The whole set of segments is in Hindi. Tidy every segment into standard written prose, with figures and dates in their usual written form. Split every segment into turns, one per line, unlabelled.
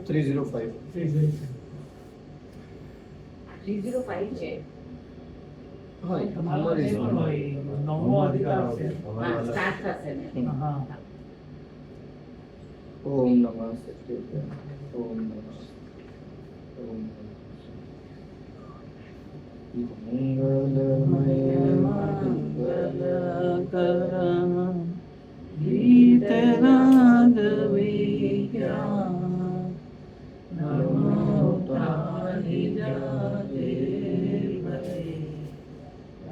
305
305 છે.
હા
તમારો
અમારી
નવમો અધિકાર આવશે.
હા, સ્ટાર્ટ થશે ને.
હા.
ઓમ નમઃ સત્ય ઓમ નમઃ ઓમ મંગલમય
મંગલકરં ગીતરાગવિજ્ઞાન નમો પ્રાણિજાતે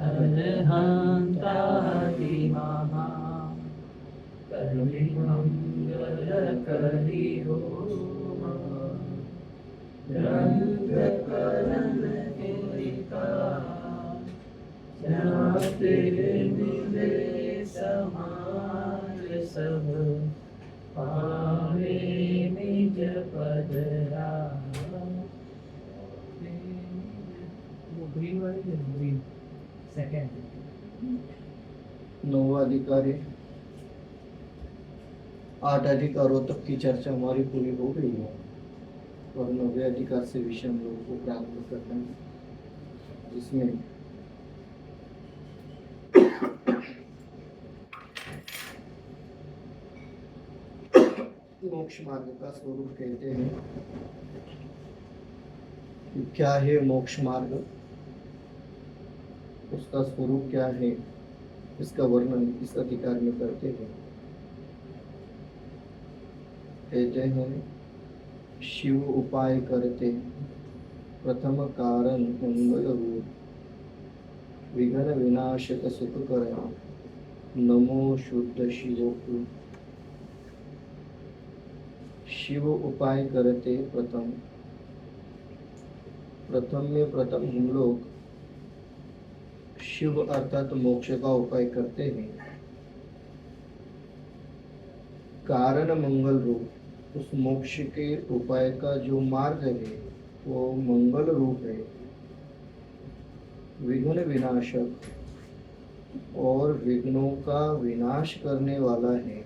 અરહંતાદિમહા કવિમંગલકરી હો રંગકરણ કેલિકા જાતે મિલે સમાજ સબ પાવે નિજ પદરા. ગ્રીન વાળી છે, ગ્રીન સેકન્ડ.
नौवा अधिकारी 8 अधिकारों तक की चर्चा हमारी पूरी हो गई है और 9वें अधिकार से विषय हम लोगों को प्रारंभ करना है, जिसमें मोक्ष मार्ग का स्वरूप कहते हैं. क्या है मोक्ष मार्ग, उसका स्वरूप क्या है, इसका वर्णन इस अधिकार में करते हैं. कहते हैं शिव उपाय करते प्रथम कारण मंगल रूप विघ्न विनाशक सुख कर नमो शुद्ध शिव को. शिव उपाय करते प्रथम में प्रथम हम लोग शिव अर्थात मोक्ष का उपाय करते हैं. कारण मंगल रूप, उस मोक्ष के उपाय का जो मार्ग है वो मंगल रूप है. विघ्न विनाशक, और विघ्नों का विनाश करने वाला है.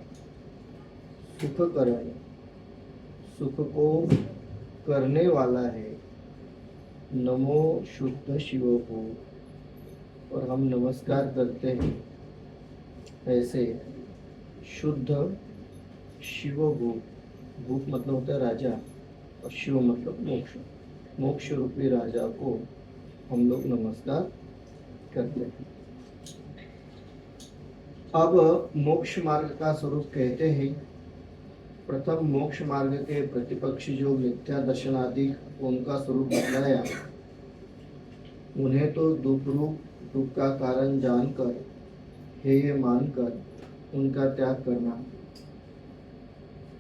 सुख करण, सुख को करने वाला है. नमो शुद्ध शिव को, और हम नमस्कार करते हैं ऐसे शुद्ध शिव भूप. भूप मतलब होता है राजा और शिव मतलब मोक्ष. मोक्ष रूपी राजा को हम लोग नमस्कार करते हैं. अब मोक्ष मार्ग का स्वरूप कहते हैं. प्रथम मोक्ष मार्ग के प्रतिपक्षी जो मिथ्या दर्शन आदि उनका स्वरूप बतलाया. उन्हें तो दुख रूप दुख का कारण जानकर हेय मानकर उनका त्याग करना,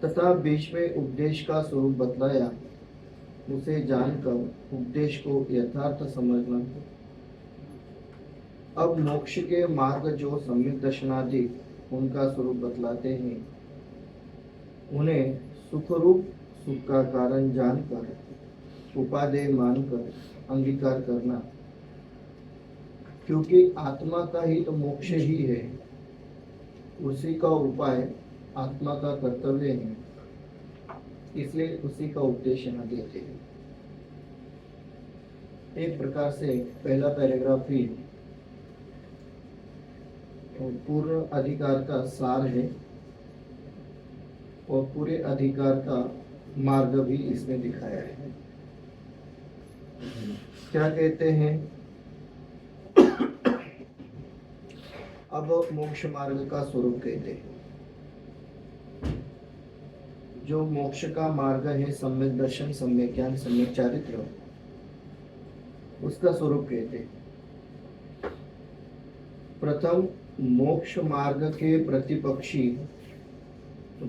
तथा बीच में उपदेश का स्वरूप बतलाया. उसे जानकर उपदेश को यथार्थ समझना. अब मोक्ष के मार्ग जो सम्यक दर्शनादि उनका स्वरूप बतलाते हैं. उन्हें सुख रूप सुख का कारण जानकर उपादेय मानकर अंगीकार करना, क्योंकि आत्मा का ही तो मोक्ष ही है. उसी का उपाय आत्मा का कर्तव्य है, इसलिए उसी का उपदेश यहाँ देते हैं. एक प्रकार से पहला पैराग्राफ ही पूर्ण अधिकार का सार है और पूरे अधिकार का मार्ग भी इसमें दिखाया है. क्या कहते हैं? अब मोक्ष मार्ग का स्वरूप कहते हैं. जो मोक्ष का मार्ग है, सम्यक दर्शन, सम्यक ज्ञान, सम्यक चारित्र, उसका स्वरूप कहते हैं. प्रथम मोक्ष मार्ग के प्रतिपक्षी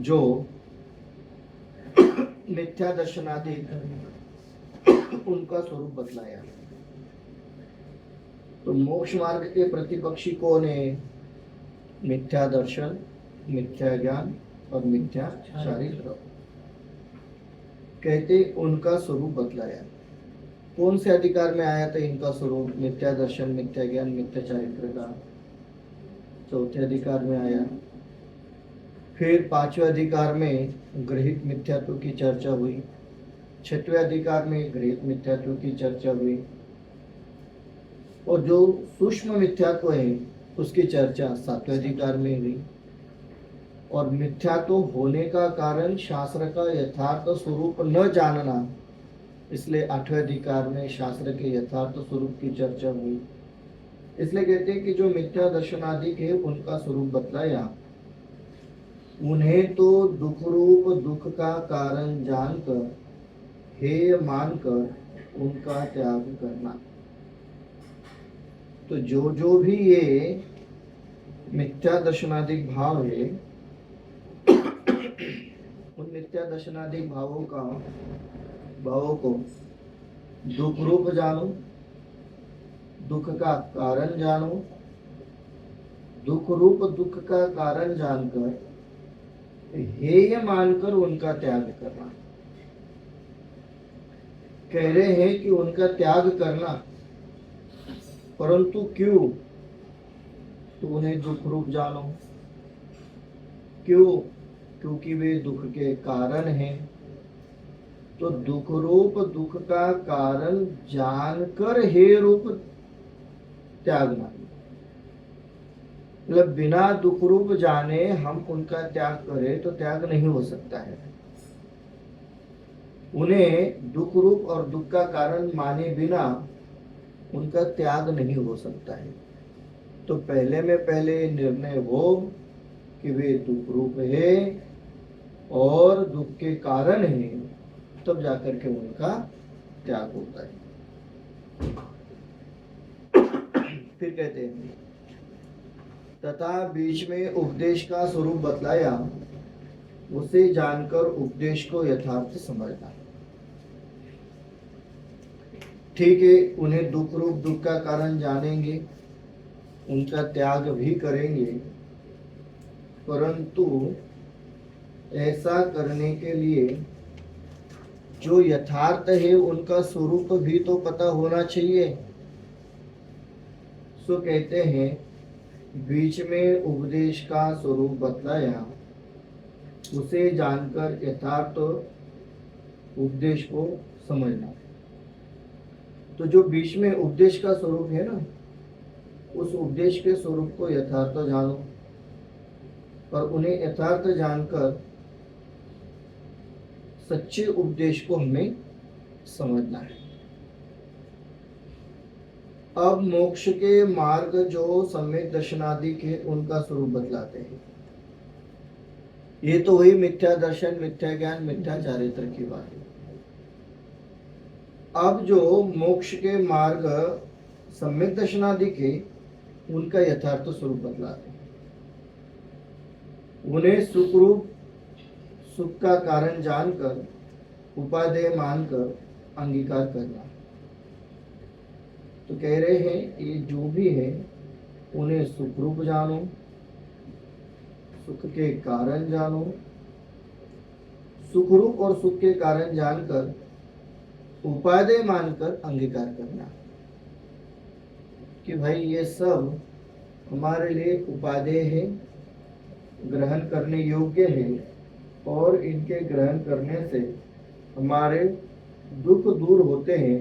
जो मिथ्या दर्शन आदि उनका स्वरूप बतलाया. तो मोक्ष मार्ग के प्रतिपक्षी कौन है? मिथ्या दर्शन, मिथ्या ज्ञान और मिथ्या चारित्र. कहते उनका स्वरूप बतलाया. कौन से अधिकार में आया था इनका स्वरूप? मिथ्या दर्शन, मिथ्या ज्ञान, मिथ्या चारित्र का चौथे अधिकार में आया. फिर पांचवें अधिकार में गृहीत मिथ्यात्व की चर्चा हुई, छठवें अधिकार में गृहीत मिथ्यात्व की चर्चा हुई, और जो सूक्ष्म मिथ्यात्व है उसकी चर्चा सातवें अधिकार में हुई। और मिथ्यात्व होने का कारण शास्त्र का यथार्थ स्वरूप न जानना, इसलिए आठवें अधिकार में शास्त्र के यथार्थ स्वरूप की चर्चा हुई। इसलिए कहते हैं कि जो मिथ्या दर्शनादि है उनका स्वरूप बतलाया, उन्हें तो दुख रूप दुख का कारण जानकर हेय मानकर उनका त्याग करना। तो जो भी ये मिथ्या दर्शनादिक भाव है, उन मिथ्या दर्शनादिक भावों को दुख रूप जानो, दुख का कारण जानो, दुख रूप दुख का कारण जानकर हेय मानकर उनका त्याग करना। कह रहे हैं कि उनका त्याग करना, परंतु क्यों? तो उन्हें दुख रूप जानो। क्यों? क्योंकि वे दुख के कारण हैं। तो दुख रूप दुख का कारण जानकर हे रूप त्यागना, मतलब बिना दुख रूप जाने हम उनका त्याग करें तो त्याग नहीं हो सकता है। उन्हें दुख रूप और दुख का कारण माने बिना उनका त्याग नहीं हो सकता है। तो पहले में पहले निर्णय हो कि वे दुख रूप है और दुख के कारण है, तब जाकर के उनका त्याग होता है। फिर कहते हैं तथा बीच में उपदेश का स्वरूप बतलाया, उसे जानकर उपदेश को यथार्थ समझना। ठीक है, उन्हें दुख रूप दुख का कारण जानेंगे, उनका त्याग भी करेंगे, परंतु ऐसा करने के लिए जो यथार्थ है उनका स्वरूप भी तो पता होना चाहिए। सो कहते हैं बीच में उपदेश का स्वरूप बतलाया, उसे जानकर यथार्थ उपदेश को समझना। तो जो बीच में उपदेश का स्वरूप है ना, उस उपदेश के स्वरूप को यथार्थ जानो, और उन्हें यथार्थ जानकर सच्चे उपदेश को हमें समझना है। अब मोक्ष के मार्ग जो सम्यक दर्शनादि के उनका स्वरूप बतलाते हैं। ये तो हुई मिथ्या दर्शन, मिथ्या ज्ञान, मिथ्या चारित्र की बात है। अब जो मोक्ष के मार्ग सम्यक दर्शनादि के उनका यथार्थ स्वरूप बतलाते हैं। उन्हें सुख रूप सुख का कारण जानकर उपादेय मानकर अंगीकार करना। तो कह रहे हैं ये जो भी है उन्हें सुख रूप जानो, सुख के कारण जानो, सुख रूप और सुख के कारण जानकर उपादेय मानकर अंगीकार करना कि भाई ये सब हमारे लिए उपादेय है, ग्रहण करने योग्य है, और इनके ग्रहण करने से हमारे दुख दूर होते हैं,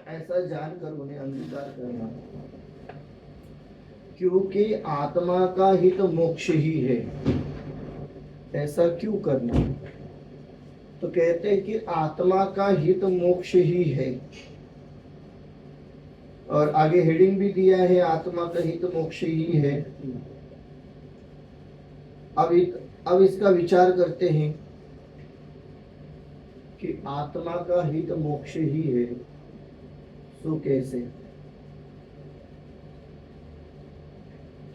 ऐसा जानकर उन्हें अंगीकार करना। क्योंकि आत्मा का हित मोक्ष ही है। ऐसा क्यों करना? तो कहते हैं कि आत्मा का हित मोक्ष ही है, और आगे हेडिंग भी दिया है आत्मा का हित मोक्ष ही है। अब इसका विचार करते हैं कि आत्मा का हित मोक्ष ही है, तो कैसे,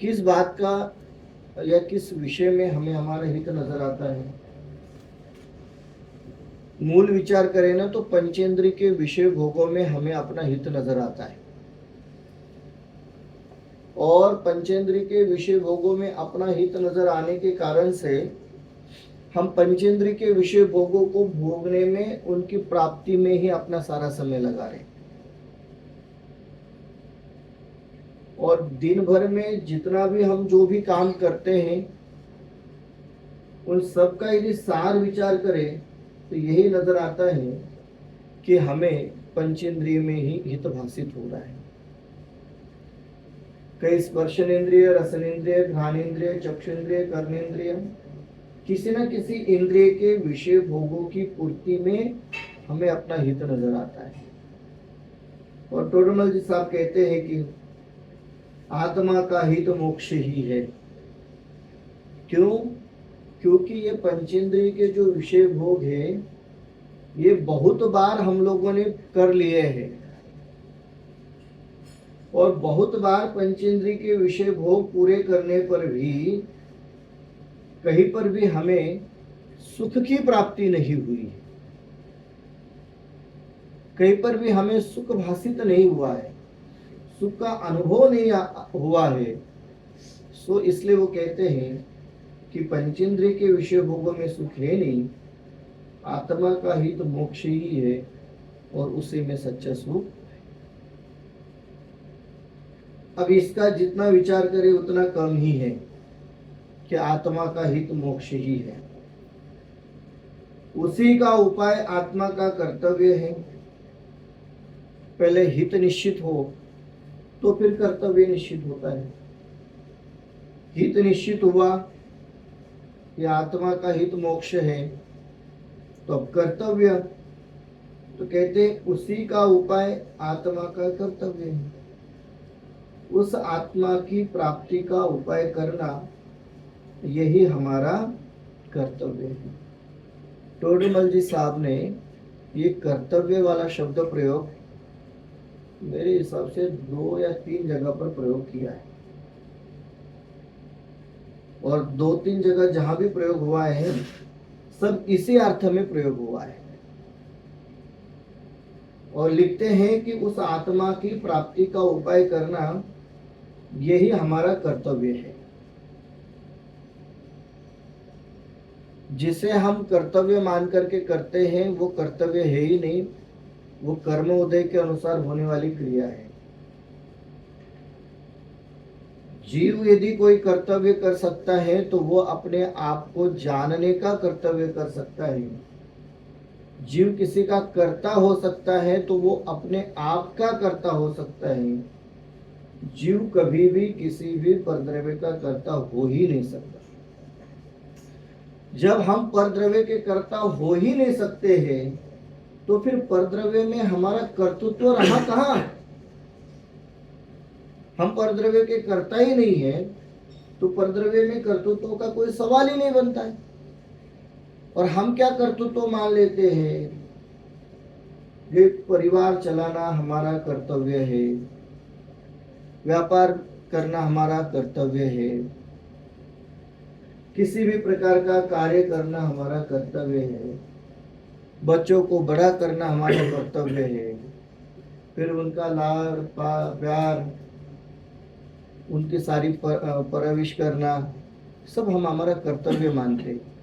किस बात का या किस विषय में हमें हमारा हित नजर आता है? मूल विचार करें ना तो पंचेंद्रिय के विषय भोगों में हमें अपना हित नजर आता है, और पंचेंद्रिय के विषय भोगों में अपना हित नजर आने के कारण से हम पंचेंद्रिय के विषय भोगों को भोगने में, उनकी प्राप्ति में ही अपना सारा समय लगा रहे। और दिन भर में जितना भी हम जो भी काम करते हैं उन सब का यदि सार विचार करें तो यही नजर आता है कि हमें पंचेंद्रिय में ही हित भाषित हो रहा है। कई स्पर्शनेन्द्रिय, रसनेन्द्रिय, घ्राणेन्द्रिय, चक्षुन्द्रिय, कर्मेंद्रिय, किसी न किसी इंद्रिय के विषय भोगों की पूर्ति में हमें अपना हित नजर आता है। और टोडरमल जी साहब कहते हैं कि आत्मा का हित मोक्ष ही है। क्यों? क्योंकि ये पंचेंद्रिय के जो विषय भोग है ये बहुत बार हम लोगों ने कर लिए हैं, और बहुत बार पंचेंद्रिय के विषय भोग पूरे करने पर भी कहीं पर भी हमें सुख की प्राप्ति नहीं हुई, कहीं पर भी हमें सुख भाषित नहीं हुआ है, सुख का अनुभव नहीं हुआ है। सो इसलिए वो कहते हैं कि पंचेंद्रिय के विषय भोगों में सुख है नहीं, आत्मा का ही तो मोक्ष ही है और उसी में सच्चा सुख। अब इसका जितना विचार करें उतना कम ही है कि आत्मा का हित मोक्ष ही है। उसी का उपाय आत्मा का कर्तव्य है। पहले हित निश्चित हो तो फिर कर्तव्य निश्चित होता है। हित निश्चित हुआ कि आत्मा का हित मोक्ष है, तो अब कर्तव्य, तो कहते उसी का उपाय आत्मा का कर्तव्य है। उस आत्मा की प्राप्ति का उपाय करना यही हमारा कर्तव्य है। टोडरमल जी साहब ने ये कर्तव्य वाला शब्द प्रयोग मेरे हिसाब से 2 या 3 जगह पर प्रयोग किया है, और 2-3 जगह जहां भी प्रयोग हुआ है सब इसी अर्थ में प्रयोग हुआ है। और लिखते हैं कि उस आत्मा की प्राप्ति का उपाय करना यही हमारा कर्तव्य है। जिसे हम कर्तव्य मान करके करते हैं वो कर्तव्य है ही नहीं, वो कर्म उदय के अनुसार होने वाली क्रिया है। जीव यदि कोई कर्तव्य कर सकता है तो वो अपने आप को जानने का कर्तव्य कर सकता है। जीव किसी का कर्ता हो सकता है तो वो अपने आप का कर्ता हो सकता है। जीव कभी भी किसी भी परद्रव्य का कर्ता हो ही नहीं सकता। जब हम परद्रव्य के कर्ता हो ही नहीं सकते हैं तो फिर परद्रव्य में हमारा कर्तृत्व रहा कहाँ? हम परद्रव्य के कर्ता ही नहीं है तो परद्रव्य में कर्तृत्व का कोई सवाल ही नहीं बनता है। और हम क्या कर्तृत्व मान लेते हैं? ये परिवार चलाना हमारा कर्तव्य है, व्यापार करना हमारा कर्तव्य है, किसी भी प्रकार का कार्य करना हमारा कर्तव्य है, बच्चों को बड़ा करना हमारा कर्तव्य है, फिर उनका लाड़ प्यार, उनकी सारी परवरिश करना सब हम हमारा कर्तव्य मानते हैं।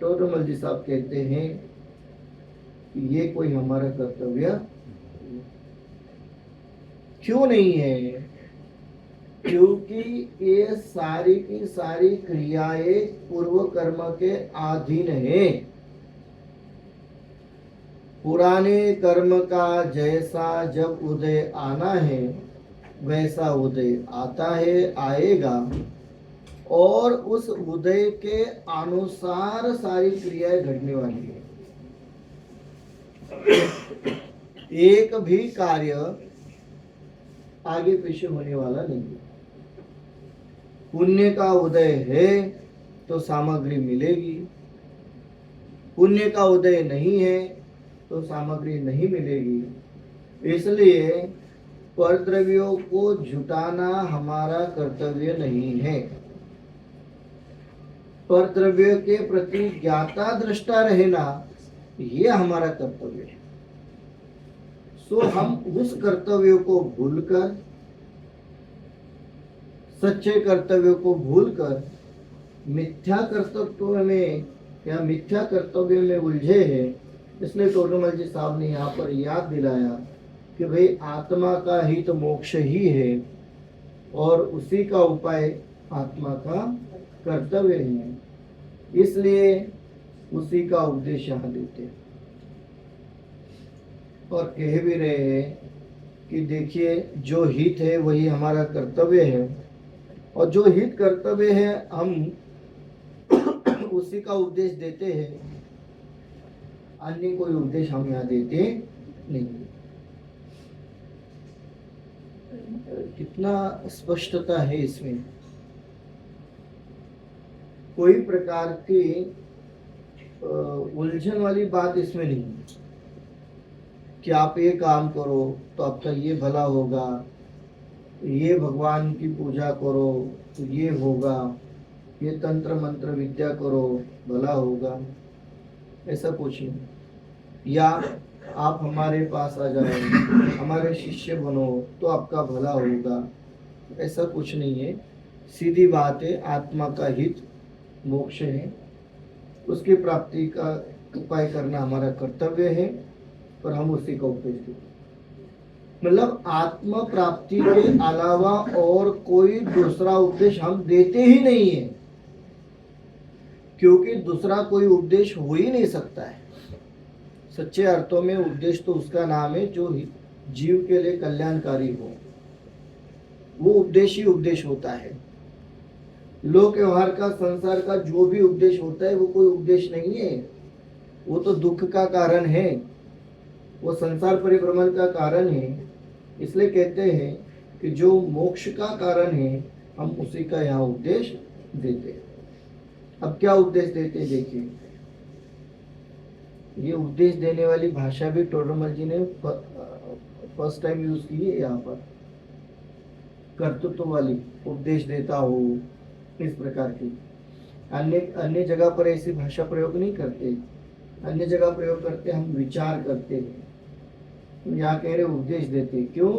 टोडरमल जी साहब कहते हैं कि ये कोई हमारा कर्तव्य क्यों नहीं है? क्योंकि ये सारी की सारी क्रियाएं पूर्व कर्म के अधीन है। पुराने कर्म का जैसा जब उदय आना है वैसा उदय आता है, आएगा, और उस उदय के अनुसार सारी क्रियाएं घटने वाली है। एक भी कार्य आगे पीछे होने वाला नहीं है। पुण्य का उदय है तो सामग्री मिलेगी, पुण्य का उदय नहीं है तो सामग्री नहीं मिलेगी। इसलिए परद्रव्यों को जुटाना हमारा कर्तव्य नहीं है। परद्रव्य के प्रति ज्ञाता दृष्टा रहना ये हमारा कर्तव्य है। सो हम उस कर्तव्य को भूलकर, सच्चे कर्तव्य को भूलकर मिथ्या कर्तव्य में या मिथ्या कर्तव्य में उलझे हैं। इसलिए टोडरमल जी साहब ने यहाँ पर याद दिलाया कि भाई आत्मा का ही तो मोक्ष ही है और उसी का उपाय आत्मा का कर्तव्य है। इसलिए उसी का उपदेश यहाँ देते हैं और कह भी रहे हैं कि देखिए जो हित है वही हमारा कर्तव्य है और जो हित कर्तव्य है हम उसी का उपदेश देते हैं, अन्य कोई उपदेश हम यहाँ देते नहीं। कितना स्पष्टता है इसमें, कोई प्रकार की उलझन वाली बात इसमें नहीं है कि आप ये काम करो तो आपका ये भला होगा, ये भगवान की पूजा करो तो ये होगा, ये तंत्र मंत्र विद्या करो भला होगा, ऐसा कुछ नहीं। या आप हमारे पास आ जाओ, हमारे शिष्य बनो तो आपका भला होगा, ऐसा कुछ नहीं है। सीधी बात है, आत्मा का हित मोक्ष है, उसकी प्राप्ति का उपाय करना हमारा कर्तव्य है और हम उसी का उपदेश देते हैं। मतलब आत्मा प्राप्ति के अलावा और कोई दूसरा उपदेश हम देते ही नहीं है, क्योंकि दूसरा कोई उपदेश हो ही नहीं सकता है। सच्चे अर्थों में उपदेश तो उसका नाम है जो जीव के लिए कल्याणकारी हो, वो उपदेश ही उपदेश होता है। लोक व्यवहार का, संसार का जो भी उपदेश होता है वो कोई उपदेश नहीं है, वो तो दुख का कारण है, वो संसार परिभ्रमण का कारण है। इसलिए कहते हैं कि जो मोक्ष का कारण है हम उसी का यहाँ उपदेश देते हैं। अब क्या उपदेश देते हैं देखिए, ये उपदेश देने वाली भाषा भी टोडरमल जी ने फर्स्ट टाइम यूज की है यहाँ पर, कर्तृत्व वाली, उपदेश देता हो इस प्रकार की। अन्य जगह पर ऐसी भाषा प्रयोग नहीं करते, अन्य जगह प्रयोग करते हम विचार करते हैं, यहाँ कह रहे उपदेश देते। क्यों?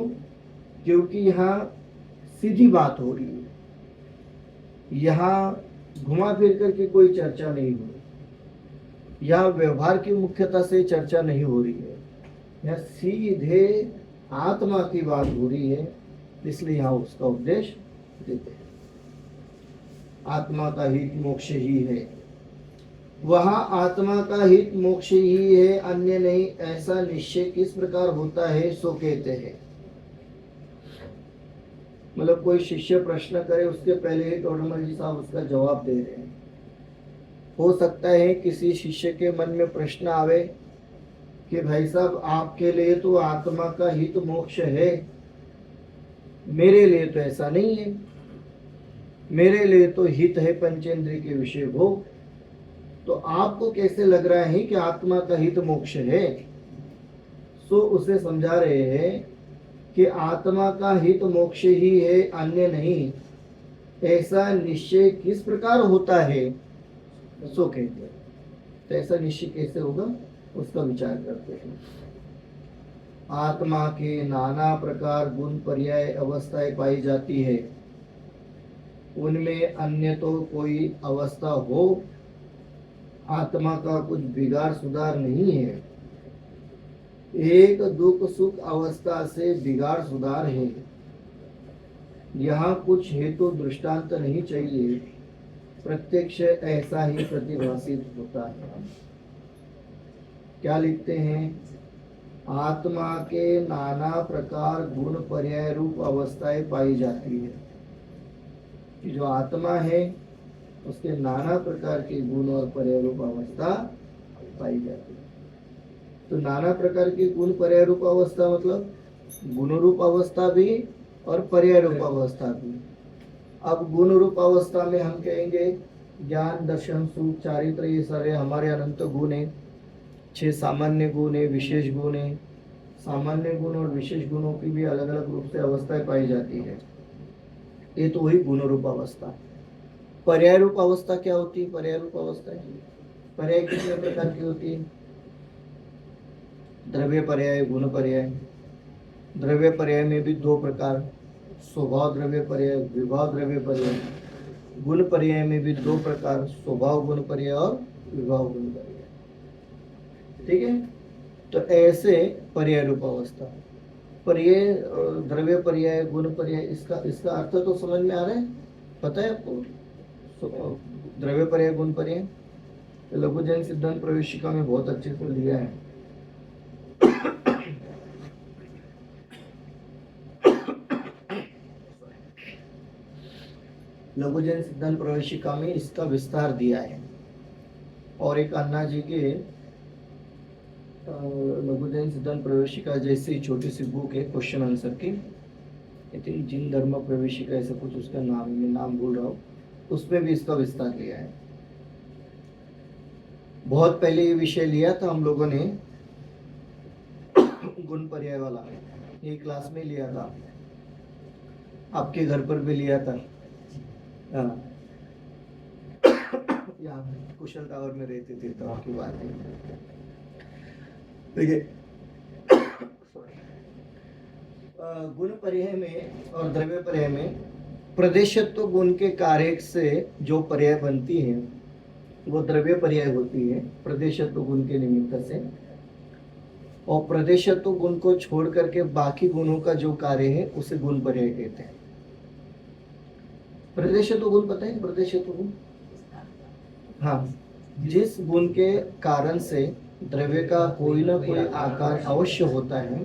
क्योंकि यहाँ सीधी बात हो रही है, यहाँ घुमा फिर करके कोई चर्चा नहीं हो रही, यहाँ व्यवहार की मुख्यता से चर्चा नहीं हो रही है, यहाँ सीधे आत्मा की बात हो रही है, इसलिए यहाँ उसका उपदेश देते हैं। आत्मा का हित मोक्ष ही है, वहाँ आत्मा का हित मोक्ष ही है, अन्य नहीं, ऐसा निश्चय किस प्रकार होता है सो कहते हैं। मतलब कोई शिष्य प्रश्न करे उसके पहले ही टोडरमल जी साहब उसका जवाब दे रहे हैं। हो सकता है किसी शिष्य के मन में प्रश्न आवे कि भाई साहब आपके लिए तो आत्मा का हित मोक्ष है, मेरे लिए तो ऐसा नहीं है, मेरे लिए तो हित है पंचेंद्रिय के विषय भोग, तो आपको कैसे लग रहा है कि आत्मा का हित मोक्ष है? सो उसे समझा रहे हैं कि आत्मा का हित मोक्ष ही है, अन्य नहीं, ऐसा निश्चय किस प्रकार होता है सो कहते हैं। तो ऐसा निश्चय कैसे होगा उसका विचार करते हैं। आत्मा के नाना प्रकार गुण पर्याय अवस्थाएं पाई जाती है, उनमें अन्य तो कोई अवस्था हो, आत्मा का कुछ बिगाड़ सुधार नहीं है। एक दुख सुख अवस्था से बिगाड़ सुधार है, यहाँ कुछ हेतु दृष्टांत नहीं चाहिए, प्रत्यक्ष ऐसा ही प्रतिभासित होता है। क्या लिखते हैं? आत्मा के नाना प्रकार गुण पर्याय रूप अवस्थाएं पाई जाती है। कि जो आत्मा है उसके नाना प्रकार के गुण और पर्याय रूप अवस्था पाई जाती है। तो नाना प्रकार की गुण पर्याय रूप अवस्था मतलब गुण रूप अवस्था भी और पर्याय रूप अवस्था भी। अब गुण रूप अवस्था में हम कहेंगे ज्ञान दर्शन सुख चारित्र, ये सारे हमारे अनंत गुण है। 6 सामान्य गुण है, विशेष गुण है। सामान्य गुण और विशेष गुणों की भी अलग अलग रूप से अवस्थाएं पाई जाती है। ये तो हुई गुण रूप अवस्था। पर्याय रूप अवस्था क्या होती है? पर्याय रूप अवस्था पर्याय कितने प्रकार की होती है? द्रव्य पर्याय, गुण पर्याय। द्रव्य पर्याय में भी 2 प्रकार, स्वभाव द्रव्य पर्याय, विभाव द्रव्य पर्याय। गुण पर्याय में भी 2 प्रकार, स्वभाव गुण पर्याय और विभाव गुण पर्याय। ठीक है, तो ऐसे पर्याय रूप अवस्था। पर्याय, द्रव्य पर्याय, गुण पर्याय, इसका अर्थ तो समझ में आ रहा है? पता है आपको? द्रव्य पर्याय गुण पर्याय तो लघुजन सिद्धांत प्रवेशिका में बहुत अच्छे से लिया है। लघुजन सिद्धांत प्रवेशिका में इसका विस्तार दिया है। और एक अन्ना जी के लघुजन सिद्धांत प्रवेशिका जैसी छोटी सी बुक है क्वेश्चन आंसर की, आई थिंक जिन धर्म प्रवेशिका ऐसा कुछ उसका नाम, मैं नाम भूल रहा हूँ, उसमें भी इसका विस्तार लिया है। बहुत पहले ये विषय लिया था हम लोगों ने गुण पर्याय वाला, ये क्लास में लिया था, आपके घर पर भी लिया था। हाँ, यहाँ कुशल टावर में रहते थे तो आपकी बात है। देखिए गुण पर्याय में और द्रव्य पर्याय में प्रदेशत्व गुण के कार्य से जो पर्याय बनती है वो द्रव्य पर्याय होती है प्रदेशत्व गुण के निमित्त से, और प्रदेशत्व गुण को छोड़ करके बाकी गुणों का जो कार्य है उसे गुण पर्याय कहते हैं। प्रदेशत्व गुण पता है? प्रदेशत्व गुण, हाँ, जिस गुण के कारण से द्रव्य का कोई ना कोई आकार अवश्य होता है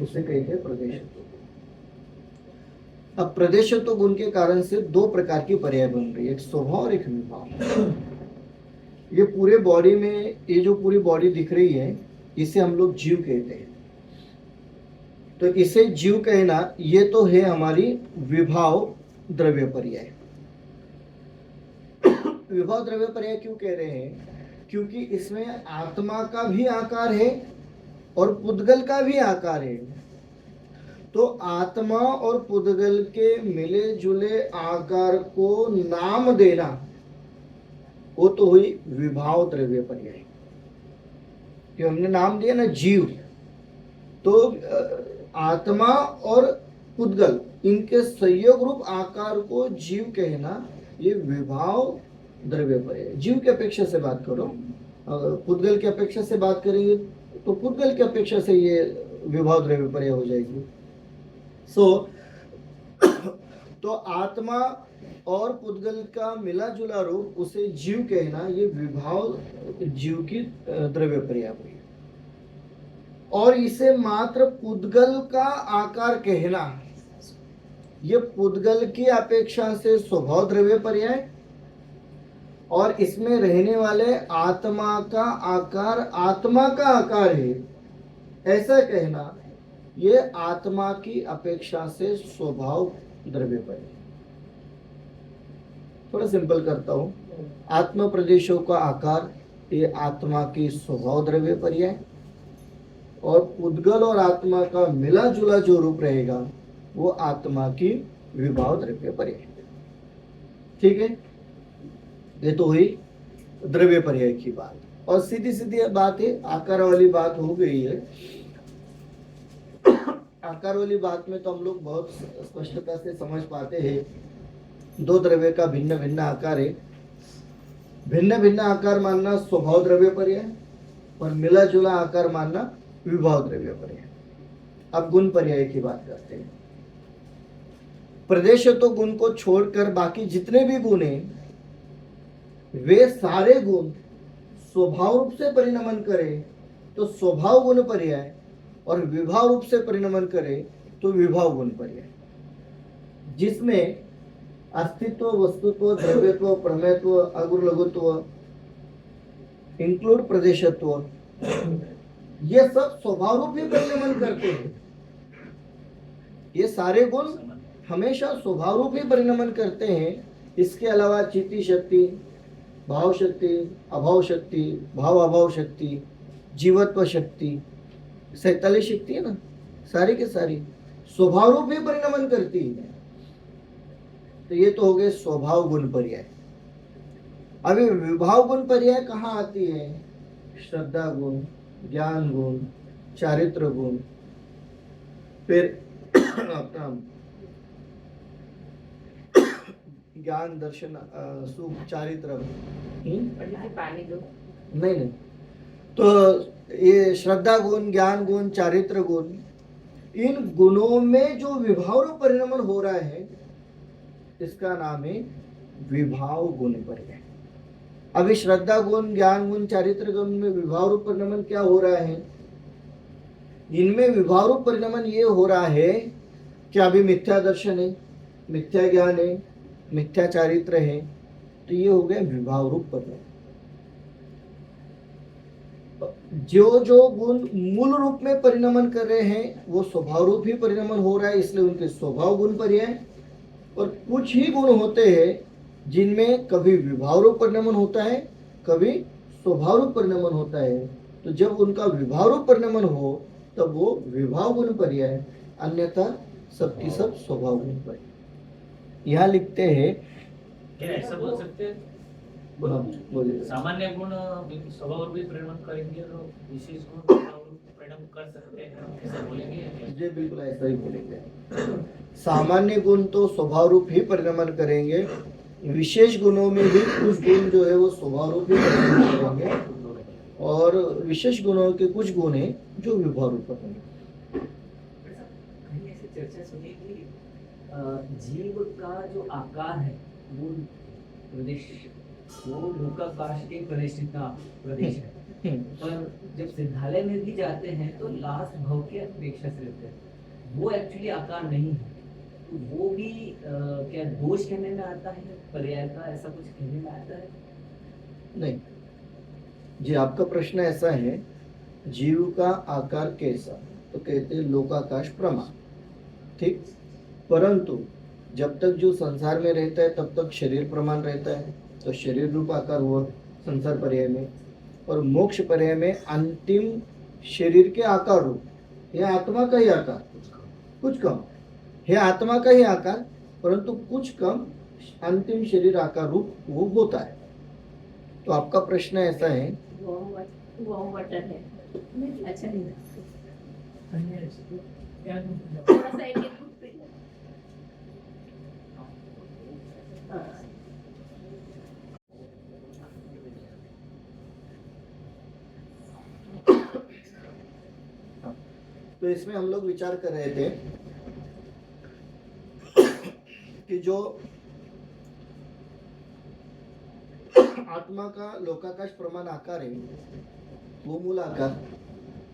उसे कहते हैं प्रदेशत्व। अब प्रदेशत्व गुण के कारण से दो प्रकार की पर्याय बन रही है, एक स्वभाव और एक विभाव। ये पूरे बॉडी में, ये जो पूरी बॉडी दिख रही है इसे हम लोग जीव कहते हैं। तो इसे जीव कहना ये तो है हमारी विभाव द्रव्य पर्याय। विभाव द्रव्य पर्याय क्यों कह रहे हैं? क्योंकि इसमें आत्मा का भी आकार है और पुद्गल का भी आकार है। तो आत्मा और पुद्गल के मिले जुले आकार को नाम देना वो तो हुई विभाव द्रव्य पर्याय। जो हमने नाम दिया ना जीव, तो आत्मा और पुद्गल इनके संयोग रूप आकार को जीव कहना ये विभाव द्रव्य पर्याय। जीव की अपेक्षा से बात करो, पुद्गल की अपेक्षा से बात करेंगे तो पुद्गल की अपेक्षा से ये विभाव द्रव्य पर्याय हो जाएगी। तो आत्मा और पुद्गल का मिला जुला रूप उसे जीव कहना ये विभाव जीव की द्रव्य पर्याय हुई। और इसे मात्र पुद्गल का आकार कहना ये पुद्गल की अपेक्षा से स्वभाव द्रव्य पर्याय, और इसमें रहने वाले आत्मा का आकार है ऐसा कहना ये आत्मा की अपेक्षा से स्वभाव द्रव्य पर्याय। थोड़ा सिंपल करता हूं, आत्म प्रदेशों का आकार ये आत्मा की स्वभाव द्रव्य पर्याय, और पुद्गल और आत्मा का मिला जुला जो रूप रहेगा वो आत्मा की विभाव द्रव्य पर्याय। ठीक है, ये तो हुई द्रव्य पर्याय की बात। और सीधी सीधी बात है, आकार वाली बात हो गई है। आकार वाली बात में तो हम लोग बहुत स्पष्टता से समझ पाते हैं, दो द्रव्य का भिन्न भिन्न आकार है। भिन्न भिन्न आकार मानना स्वभाव द्रव्य पर्याय और मिला जुला आकार मानना विभाव द्रव्य पर्याय। अब गुण पर्याय की बात करते हैं। प्रदेशत्व गुण को छोड़कर बाकी जितने भी गुण हैं वे सारे गुण स्वभाव रूप से परिणमन करें तो स्वभाव गुण पर्याय, और विभाव रूप से परिणमन करें तो विभाव गुण पर्याय, जिसमें अस्तित्व, वस्तुत्व, द्रव्यत्व, प्रमेयत्व, अगुर लघुत्व, इंक्लूड प्रदेशत्व, ये सब स्वभाव रूप ही परिणमन करते हैं। ये सारे गुण हमेशा स्वभाव रूप ही परिणमन करते हैं। इसके अलावा चित्ती शक्ति, भाव शक्ति, अभाव शक्ति, भाव अभाव शक्ति, जीवत्व शक्ति, 47 शक्ति है ना, सारी के सारी स्वभाव रूप ही परिणमन करती है। तो ये तो हो गए स्वभाव गुण पर्याय। अभी विभाव गुण पर्याय कहाँ आती है? श्रद्धा गुण, ज्ञान गुण, चारित्र गुण, फिर अपना ज्ञान, दर्शन, सुख, चारित्र,
पानी दो।
नहीं, तो ये श्रद्धा गुण, ज्ञान गुण, चारित्र गुण, इन गुणों में जो विभाव परिणमन हो रहा है इसका नाम है विभाव गुण पर्याय। अभी श्रद्धा गुण, ज्ञान गुण, चारित्र गुण में विभाव रूप परिणमन क्या हो रहा है? इनमें विभाव रूप परिणमन ये हो रहा है कि अभी मिथ्या दर्शन है, मिथ्या ज्ञान है, मिथ्या चारित्र है, तो ये हो गया विभाव रूप परिणमन। जो जो गुण मूल रूप में परिणमन कर रहे हैं वो स्वभाव रूप ही परिणमन हो रहा है, इसलिए उनके स्वभाव गुण पर्याय। और कुछ ही गुण होते हैं जिनमें कभी विभाव रूप परिणमन होता है, कभी स्वभाव रूप परिणमन होता है। तो जब उनका विभाव रूप परिणमन हो तब वो विभाव गुण पर्याय, अन्यथा सबकी सब स्वभाव गुण पर्याय। यहाँ लिखते हैं,
क्या ऐसा बोल सकते हैं?
हाँ, बोलिए।
सामान्य गुण स्वभाव रूप भी परिणमन करेंगे और विशेष गुण स्वभाव रूप परिणमन कर सकते हैं, ऐसा बोलेंगे?
जी बिल्कुल ऐसा ही बोलेंगे। सामान्य गुण तो स्वभाव रूप ही परिणमन करेंगे, विशेष गुणों में भी कुछ गुण जो है वो स्वभाव रूप ही परिणमन करेंगे, और विशेष गुणों के कुछ गुण हैं जो विभाव रूप परिणमन।
कहीं ऐसी चर्चा सुनी कि जीव का जो आकार है वो प्रदेश, वो लोकाकाश के प्रतिष्ठित का प्रदेश है, पर जब सिद्धालय में भी जाते हैं तो लास्ट भाव के अपेक्षा से रहते हैं, वो एक्चुअली आकार नहीं है। तो वो भी क्या दोष कहने में आता है, पर्याय का ऐसा कुछ कहने में आता है?
नहीं जी, आपका प्रश्न ऐसा है, जीव का आकार कैसा, तो कहते हैं लोकाकाश प्रमाण, ठीक। परंतु जब तक जो संसार में रहता है तब तक शरीर प्रमाण रहता है, तो शरीर रूप आकार हुआ संसार पर्याय में। और मोक्ष पर्याय में अंतिम शरीर के आकार रूप, यह आत्मा का ही आकार, कुछ कम है आत्मा का ही आकार, परंतु कुछ कम अंतिम शरीर आकार रूप वो होता है। तो आपका प्रश्न ऐसा है,
वार्म वाटर है, अच्छा नहीं लगता।
कहीं ऐसी क्या
थोड़ा सा एक दूध पी लो। हाँ।
तो इसमें हम लोग विचार कर रहे थे कि जो आत्मा का लोकाकाश प्रमाण आकार है वो मूल आकार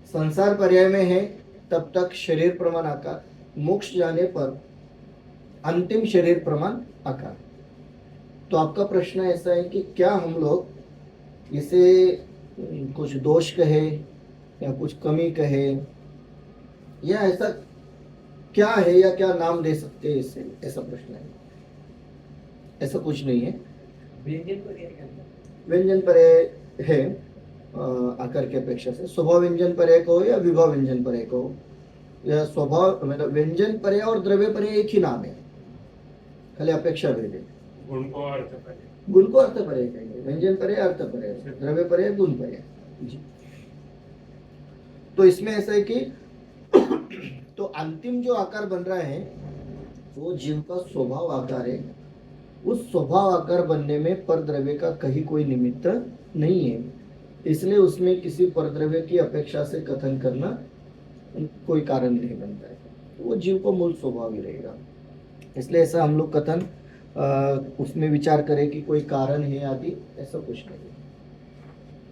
संसार पर्याय में है, तब तक शरीर प्रमाण आकार, मोक्ष जाने पर अंतिम शरीर प्रमाण आकार। तो आपका प्रश्न ऐसा है कि क्या हम लोग इसे कुछ दोष कहे या कुछ कमी कहे, या ऐसा क्या है या क्या नाम दे सकते हैं इससे, ऐसा प्रश्न है। ऐसा कुछ नहीं है।
व्यंजन पर्याय क्या है?
व्यंजन पर्याय है आकार की अपेक्षा से, स्वभाव व्यंजन पर्याय कहो या विभाव व्यंजन पर्याय कहो, या स्वभाव मतलब व्यंजन पर्याय और द्रव्य पर्याय एक ही नाम है, खाली अपेक्षा भेद है।
गुण को अर्थ पर्याय,
गुण को अर्थ पर्याय कहेंगे, व्यंजन पर्याय अर्थ पर्याय, द्रव्य पर्याय गुण पर्याय जी। तो इसमें ऐसा है कि तो अंतिम जो आकार बन रहा है वो जीव का स्वभाव आकार है। उस स्वभाव आकार बनने में परद्रव्य का कहीं कोई निमित्त नहीं है, इसलिए उसमें किसी परद्रव्य की अपेक्षा से कथन करना कोई कारण नहीं बनता है, तो वो जीव का मूल स्वभाव ही रहेगा। इसलिए ऐसा हम लोग कथन उसमें विचार करें कि कोई कारण है आदि, ऐसा कुछ नहीं।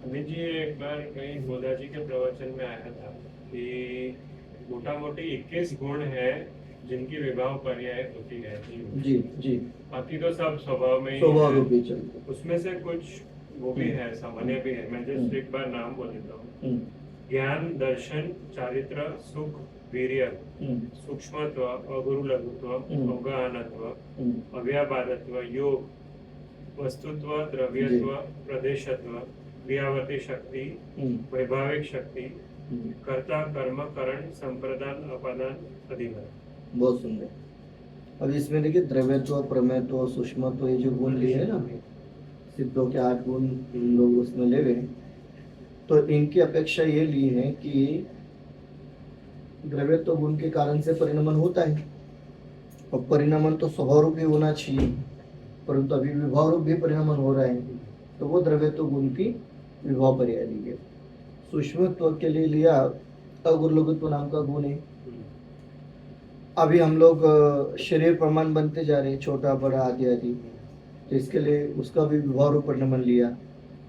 अभी जी एक बार कहीं गोदा जी के प्रवचन में आया था कि मोटा मोटी 21 गुण है जिनकी विभाव पर्याय होती है
जी जी,
बाकी तो सब स्वभाव में ही
स्वभाव
है।
रूपी चलते।
उसमें से कुछ वो भी है, सामान्य भी है। मैं जस्ट एक बार नाम बोल देता हूँ। ज्ञान, दर्शन, चारित्र, सुख, वीर्य, सूक्ष्मत्व, अगुरु लघुत्व, अवगाहनत्व, अव्यापादत्व, योग, वस्तुत्व, द्रव्यत्व, प्रदेशत्व, क्रियावती शक्ति, वैभाविक शक्ति, कर्ता, कर्म, करण, संप्रदान, अपादान, अधिकार।
बहुत सुंदर। अब इसमें देखिए द्रव्यत्व, प्रमेयत्व, सूक्ष्मत्व, ये जो गुण लिए है ना, सिद्धों के 8 गुण लोग उसमें ले गए, तो इनकी अपेक्षा ये ली है कि द्रव्यत्व गुण के कारण से परिणमन होता है, और परिणमन तो स्वभाव रूप ही होना चाहिए, परंतु अभी विभाव रूप भी परिणमन हो रहा है, तो वो द्रव्यत्व गुण की विभाव पर्याय ली है। सूक्ष्मत्व के लिए लिया अगुरु लघुत्व नाम का गुण है। अभी हम लोग शरीर प्रमाण बनते जा रहे हैं, छोटा बड़ा आदि आदि, तो इसके लिए उसका भी विभाव रूप परिणमन लिया।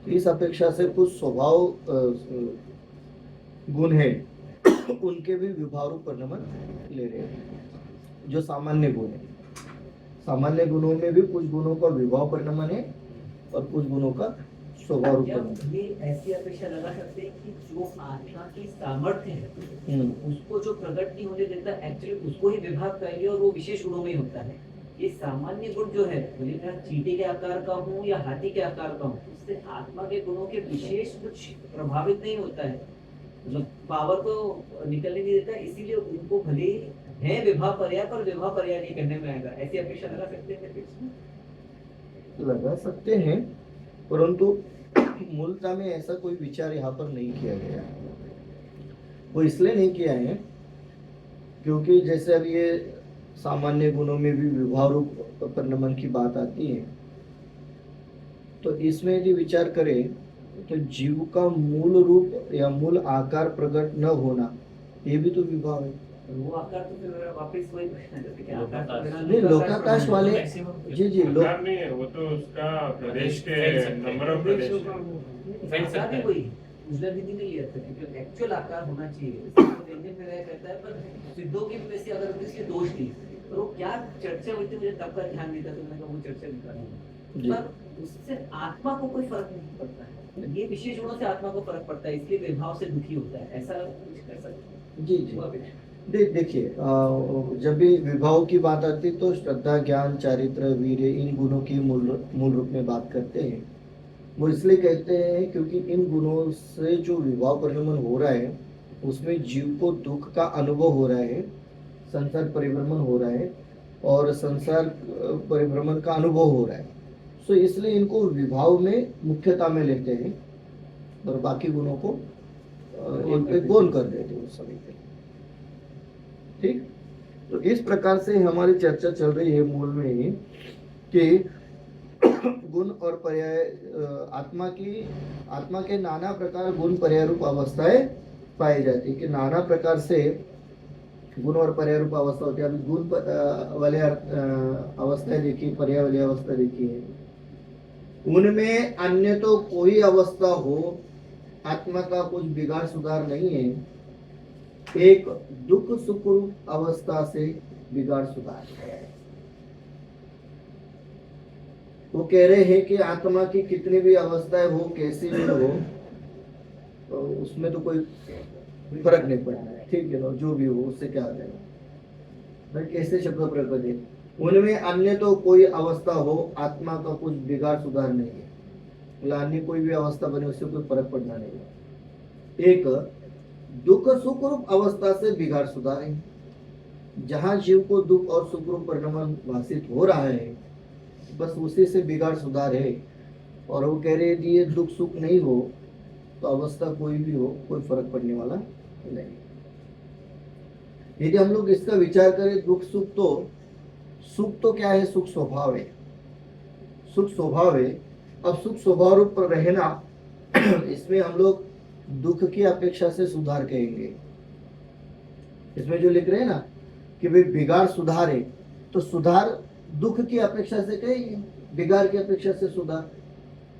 इस अपेक्षा से कुछ स्वभाव गुण है उनके भी विभाव रूप परिणमन ले रहे हैं, जो सामान्य गुण है। सामान्य गुणों में भी कुछ गुणों का विभाव परिणमन है और कुछ गुणों का स्वभाव रूप
क्या
परिणमन।
ये ऐसी अपेक्षा लगा सकते हैं कि जो आत्मा की सामर्थ्य है उसको जो प्रकट नहीं होने देता, एक्चुअली उसको ही विभाग कहेंगे और वो विशेष गुणों में ही होता है। ये सामान्य गुण जो है, भले मैं चींटी के आकार का हूँ या हाथी के आकार का हूँ, उससे आत्मा के गुणों के विशेष कुछ प्रभावित नहीं होता है, मतलब पावर को निकलने नहीं देता, इसीलिए उनको भले है विभाग पर्याय पर विभाग पर्याय नहीं करने में आएगा, ऐसी अपेक्षा लगा सकते हैं इसमें?
लगा सकते हैं, परंतु मूलता में ऐसा कोई विचार यहाँ पर नहीं किया गया है। वो इसलिए नहीं किया है क्योंकि जैसे अब ये सामान्य गुणों में भी विभाव रूप परिणमन की बात आती है, तो इसमें यदि विचार करें तो जीव का मूल रूप या मूल आकार प्रकट न होना, ये भी तो विभाव है।
वो आकार तो फिर वापस वही प्रश्न है कि आकार तो बिना
नहीं, लोकाकाश वाले
मैक्सिमम
जी लोक
आकार नहीं है, वो तो उसका प्रदेश के नंबर ऑफ प्रदेश है।
आकार भी वही उजला दीदी ने लिया था क्योंकि एक्चुअल आकार होना चाहिए, व्यंजन में रह करता है, पर सिद्धों की वैसे अगर इसके दोष थी तो वो क्या चर्चा हुई थी, मुझे तब का ध्यान नहीं था, तो मैंने कहा वो चर्चा निकाली, पर उससे आत्मा को कोई फर्क नहीं पड़ता है, ये विशेष गुणों से आत्मा को फर्क पड़ता है, इसलिए विभाव से दुखी होता है, ऐसा कुछ कर सकते
जी देखिए, जब भी विभाव की बात आती है तो श्रद्धा, ज्ञान, चारित्र, वीर्य, इन गुणों की मूल रूप में बात करते हैं। वो इसलिए कहते हैं क्योंकि इन गुणों से जो विभाव परिणमन हो रहा है उसमें जीव को दुख का अनुभव हो रहा है, संसार परिभ्रमण हो रहा है और संसार परिभ्रमण का अनुभव हो रहा है, सो इसलिए इनको विभाव में मुख्यता में लेते हैं और बाकी गुणों को एक गौण कर देते हैं उस समय पे। ठीक, तो इस प्रकार से हमारी चर्चा चल रही है मूल में ही कि गुण और पर्याय, आत्मा के नाना प्रकार गुण पर्याय रूप अवस्थाएं पाई जाती है, कि नाना प्रकार से गुण और पर्याय रूप अवस्था होती है। अभी गुण वाले अवस्थाएं देखी, पर्याय वाली अवस्था देखी है, उनमें अन्य तो कोई अवस्था हो, आत्मा का कुछ बिगाड़ सुधार नहीं है, एक दुख सुख रूप अवस्था से बिगाड़ सुधार है। वो कह रहे हैं कि आत्मा की कितनी भी अवस्थाएं हो, कैसी भी हो, तो उसमें तो कोई फर्क नहीं पड़ता है, ठीक है ना, जो भी हो उससे क्या हो जाएगा। भाई कैसे शब्द प्रयोग करें, उनमें अन्य तो कोई अवस्था हो, आत्मा का कुछ बिगाड़ सुधार नहीं है, मतलब अन्य कोई भी अवस्था बने उससे कोई फर्क पड़ना नहीं है। एक दुख सुख रूप अवस्था से बिगाड़ सुधार है, जहां जीव को दुख और सुख रूप परिणमन भाषित हो रहा है बस उसी से बिगाड़ सुधार है। और वो कह रहे हैं ये दुख सुख नहीं हो तो अवस्था कोई भी हो, कोई फर्क पड़ने वाला नहीं। यदि हम लोग इसका विचार करें, दुख सुख तो क्या है, सुख स्वभाव है, सुख स्वभाव है। अब सुख स्वभाव रूप पर रहना इसमें हम लोग दुख की अपेक्षा से सुधार कहेंगे। इसमें जो लिख रहे हैं ना कि भाई बिगाड़ सुधार है, तो सुधार दुख की अपेक्षा से कहेंगे, बिगाड़ की अपेक्षा से सुधार।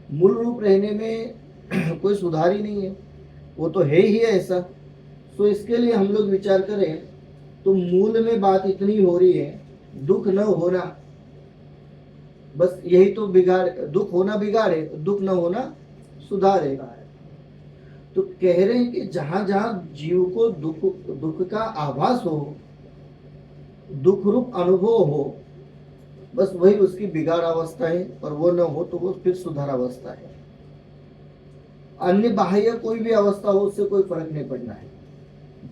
मूल रूप रहने में कोई सुधार ही नहीं है, वो तो है ही ऐसा। तो इसके लिए हम लोग विचार करें तो मूल में बात इतनी हो रही है, दुख न होना, बस यही तो बिगाड़, दुख होना बिगाड़ है, दुख न होना सुधार है। तो कह रहे हैं कि जहां जहां जीव को दुख का आभास हो, दुख रूप अनुभव हो, बस वही उसकी बिगाड़ अवस्था है, और वो न हो तो वो फिर सुधार अवस्था है। अन्य बाह्य कोई भी अवस्था हो उससे कोई फर्क नहीं पड़ना है।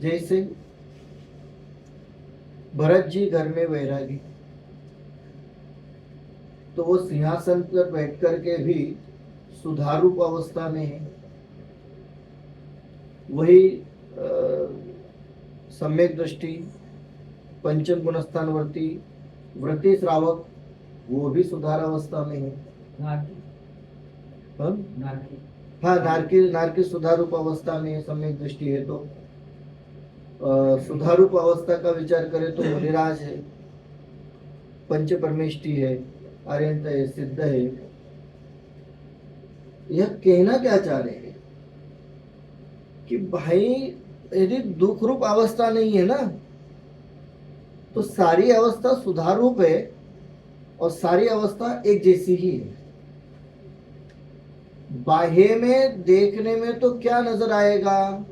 जैसे भरत जी घर में वैरागी, तो वो सिंहासन पर बैठ करके भी सुधारूप अवस्था में है। वही सम्यक दृष्टि, पंचम गुणस्थानवर्ती, वृत्ति श्रावक, वो भी सुधार अवस्था में है। नारकी सुधारूप अवस्था में सम्यक दृष्टि है। तो सुधारूप अवस्था का विचार करें तो मुनिराज है, पंच परमेष्टि है, आर्यंत है, सिद्ध है। यह कहना क्या चाह रहे हैं कि भाई यदि दुख रूप अवस्था नहीं है ना, तो सारी अवस्था सुधार रूप है और सारी अवस्था एक जैसी ही है। बाह्य में देखने में तो क्या नजर आएगा,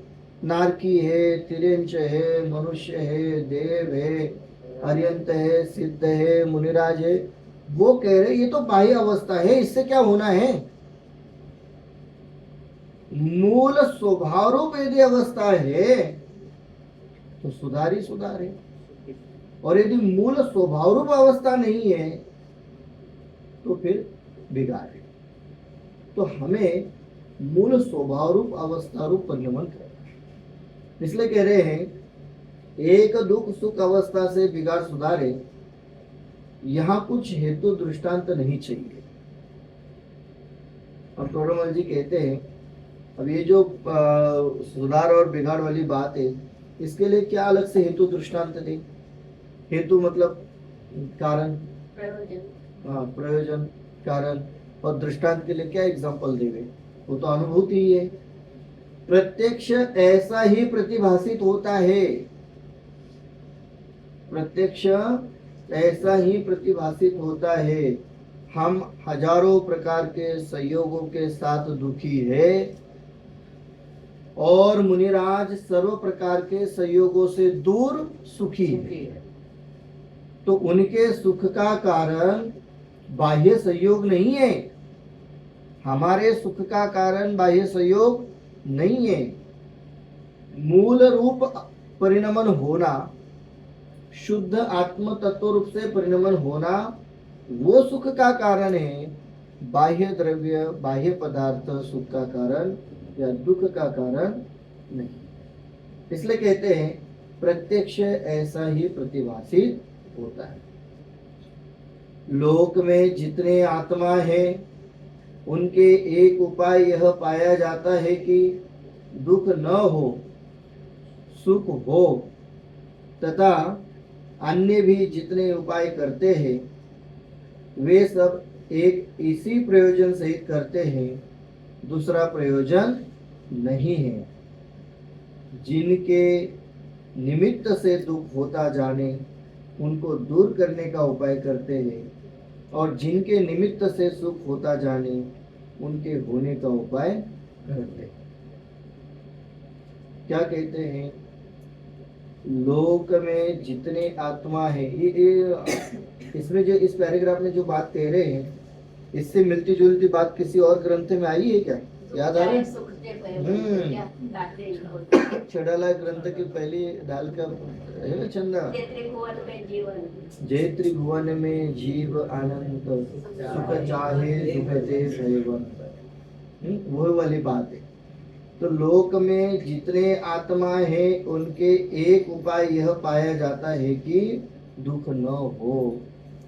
नारकी है, तिरंच है, मनुष्य है, देव है, अर्यंत है, सिद्ध है, मुनिराज है, वो कह रहे ये तो बाह्य अवस्था है, इससे क्या होना है। मूल स्वभाव रूप यदि अवस्था है तो सुधार ही सुधार है, और यदि मूल स्वभाव रूप अवस्था नहीं है तो फिर बिगाड़ है। तो हमें मूल स्वभाव रूप अवस्था रूप परिणमन करना है। इसलिए कह रहे हैं एक दुख सुख अवस्था से बिगाड़ सुधारे, यहां कुछ हेतु दृष्टांत नहीं चाहिए। और टोडरमल जी कहते हैं अब ये जो सुधार और बिगाड़ वाली बात है, इसके लिए क्या अलग से हेतु दृष्टांत दे। हेतु मतलब कारण,
प्रयोजन।
हाँ प्रयोजन, कारण, और दृष्टांत के लिए क्या एग्जाम्पल देवे, वो तो अनुभूति ही है। प्रत्यक्ष ऐसा ही प्रतिभासित होता है, प्रत्यक्ष ऐसा ही प्रतिभासित होता है। हम हजारों प्रकार के संयोगों के साथ दुखी है और मुनिराज सर्व प्रकार के संयोगों से दूर सुखी है। तो उनके सुख का कारण बाह्य संयोग नहीं है, हमारे सुख का कारण बाह्य संयोग नहीं है। मूल रूप परिणमन होना, शुद्ध आत्म तत्व रूप से परिणमन होना, वो सुख का कारण है। बाह्य द्रव्य, बाह्य पदार्थ सुख का कारण या दुख का कारण नहीं। इसलिए कहते हैं प्रत्यक्ष ऐसा ही प्रतिभासित होता है। लोक में जितने आत्मा है उनके एक उपाय यह पाया जाता है कि दुख न हो, सुख हो, तथा अन्य भी जितने उपाय करते हैं वे सब एक इसी प्रयोजन सहित करते हैं, दूसरा प्रयोजन नहीं है। जिनके निमित्त से दुख होता जाने उनको दूर करने का उपाय करते हैं, और जिनके निमित्त से सुख होता जाने उनके होने का उपाय करते हैं। क्या कहते हैं, लोक में जितने आत्मा है, ये इसमें जो इस पैराग्राफ में जो बात कह रहे हैं, इससे मिलती जुलती बात किसी और ग्रंथ में आई है क्या, याद आ रहा है? छड़ाला ग्रंथ की पहली डाल का है ना चंदा, जय त्रिभुवन में जीव आनंद सुख चाहे दुख दे सैवन, वो वाली बात है। तो लोक में जितने आत्मा है उनके एक उपाय यह पाया जाता है कि दुख न हो।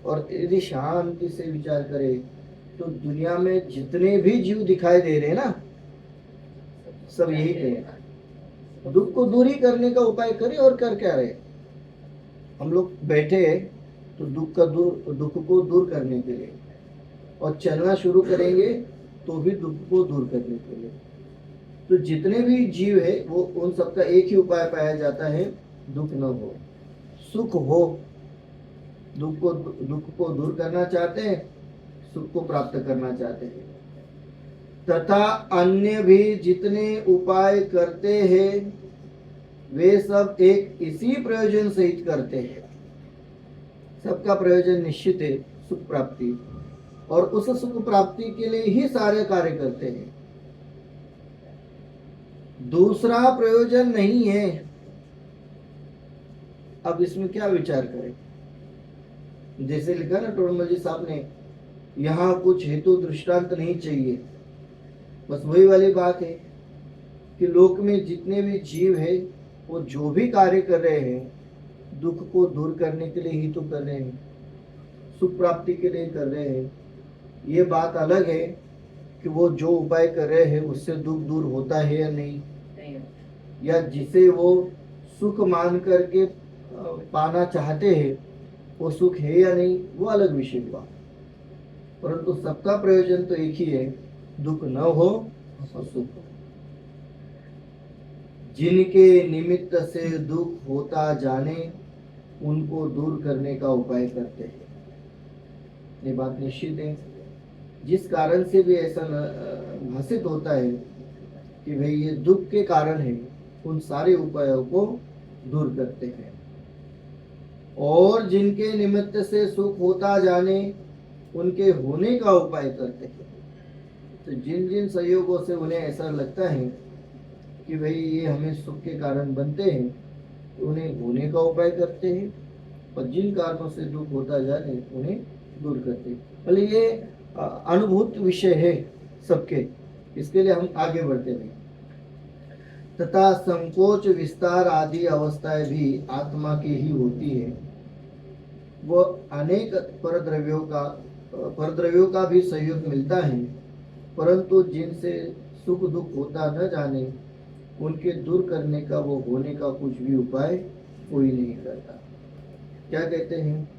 और यदि शांति से विचार करें तो दुनिया में जितने भी जीव दिखाई दे रहे हैं ना, सब यही कहे दुख को दूरी करने का उपाय करें। और कर क्या रहे, हम लोग बैठे तो दुख को दूर करने के लिए, और चलना शुरू करेंगे तो भी दुख को दूर करने के लिए। तो जितने भी जीव है वो उन सबका एक ही उपाय पाया जाता है, दुख न हो, सुख हो। दुख को दूर करना चाहते हैं, सुख को प्राप्त करना चाहते हैं। तथा अन्य भी जितने उपाय करते हैं वे सब एक इसी प्रयोजन सहित करते हैं। सबका प्रयोजन निश्चित है, सुख प्राप्ति, और उस सुख प्राप्ति के लिए ही सारे कार्य करते हैं, दूसरा प्रयोजन नहीं है। अब इसमें क्या विचार करें, जैसे लिखा ना टोडरमल जी साहब ने, यहाँ कुछ हेतु दृष्टांत नहीं चाहिए। बस वही वाली बात है कि लोक में जितने भी जीव है वो जो भी कार्य कर रहे हैं दुख को दूर करने के लिए ही तो कर रहे हैं, सुख प्राप्ति के लिए कर रहे हैं। ये बात अलग है कि वो जो उपाय कर रहे हैं उससे दुख दूर होता है या नहीं, या जिसे वो सुख मान करके पाना चाहते हैं वो सुख है या नहीं, वो अलग विषय हुआ। परंतु सबका प्रयोजन तो एक ही है दुख न हो और सुख हो। जिनके निमित्त से दुख होता जाने उनको दूर करने का उपाय करते हैं। ये बात निश्चित है। जिस कारण से भी ऐसा भाषित होता है कि भाई ये दुख के कारण है, उन सारे उपायों को दूर करते हैं। और जिनके निमित्त से सुख होता जाने उनके होने का उपाय करते हैं। तो जिन जिन संयोगों से उन्हें ऐसा लगता है कि भाई ये हमें सुख के कारण बनते हैं, तो उन्हें होने का उपाय करते हैं, और जिन कारणों से दुख होता जाने उन्हें दूर करते हैं। भले ये अनुभूत विषय है सबके, इसके लिए हम आगे बढ़ते हैं। तथा संकोच विस्तार आदि अवस्थाएं भी आत्मा की ही होती है। वह अनेक परद्रव्यों का भी सहयोग मिलता है, परंतु जिनसे सुख दुख होता न जाने उनके दूर करने का वो होने का कुछ भी उपाय कोई नहीं करता। क्या कहते हैं?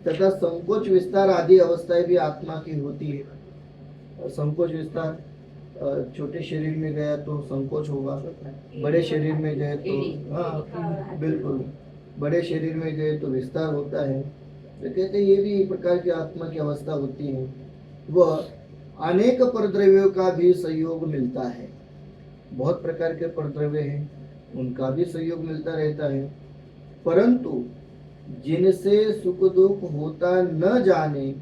तथा संकोच विस्तार आदि अवस्थाएं भी आत्मा की होती है। संकोच विस्तार, छोटे शरीर में गया तो संकोच होगा, बड़े शरीर में गए तो हाँ बिल्कुल, बड़े शरीर में गए तो विस्तार होता है। तो कहते हैं ये भी एक प्रकार की आत्मा की अवस्था होती है। वह अनेक परद्रव्यों का भी सहयोग मिलता है। बहुत प्रकार के परद्रव्य हैं, उनका भी सहयोग मिलता रहता है, परंतु जिनसे सुख दुख होता न जाने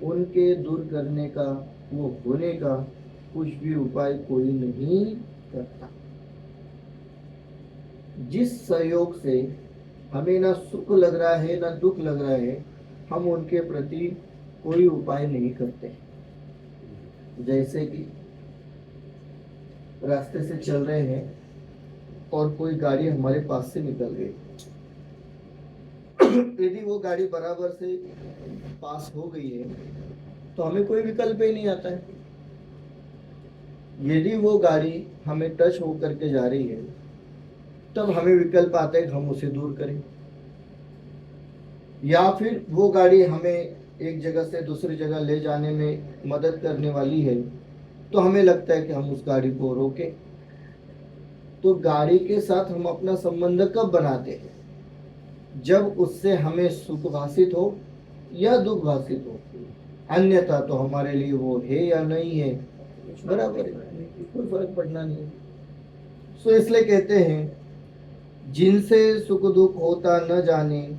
उनके दूर करने का, वो होने का कुछ भी उपाय कोई नहीं करता। जिस सहयोग से हमें ना सुख लग रहा है ना दुख लग रहा है, हम उनके प्रति कोई उपाय नहीं करते। जैसे कि रास्ते से चल रहे हैं और कोई गाड़ी हमारे पास से निकल गई, यदि वो गाड़ी बराबर से पास हो गई है तो हमें कोई विकल्प ही नहीं आता है। यदि वो गाड़ी हमें टच होकर के जा रही है तब हमें विकल्प आता है कि हम उसे दूर करें, या फिर वो गाड़ी हमें एक जगह से दूसरी जगह ले जाने में मदद करने वाली है तो हमें लगता है कि हम उस गाड़ी को रोकें। तो गाड़ी के साथ हम अपना संबंध कब बनाते हैं? जब उससे हमें सुख भाषित हो या दुख भाषित हो, अन्यथा तो हमारे लिए वो है या नहीं है बराबर है, कोई फर्क पड़ना नहीं है। सो इसलिए कहते हैं जिनसे सुख दुख होता न जाने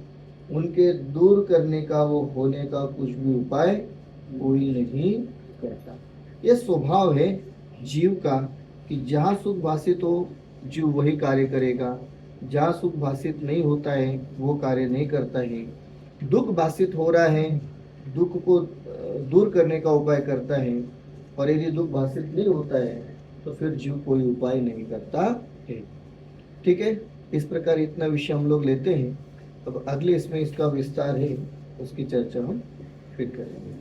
उनके दूर करने का, वो होने का कुछ भी उपाय कोई नहीं करता। ये स्वभाव है जीव का कि जहाँ सुख भाषित हो जीव वही कार्य करेगा, जहाँ सुख भाषित नहीं होता है वो कार्य नहीं करता है। दुख भाषित हो रहा है, दुख को दूर करने का उपाय करता है, और यदि दुख भाषित नहीं होता है तो फिर जीव कोई उपाय नहीं करता है। ठीक है, इस प्रकार इतना विषय हम लोग लेते हैं। अब अगले इसमें इसका विस्तार है, उसकी चर्चा हम फिर करेंगे।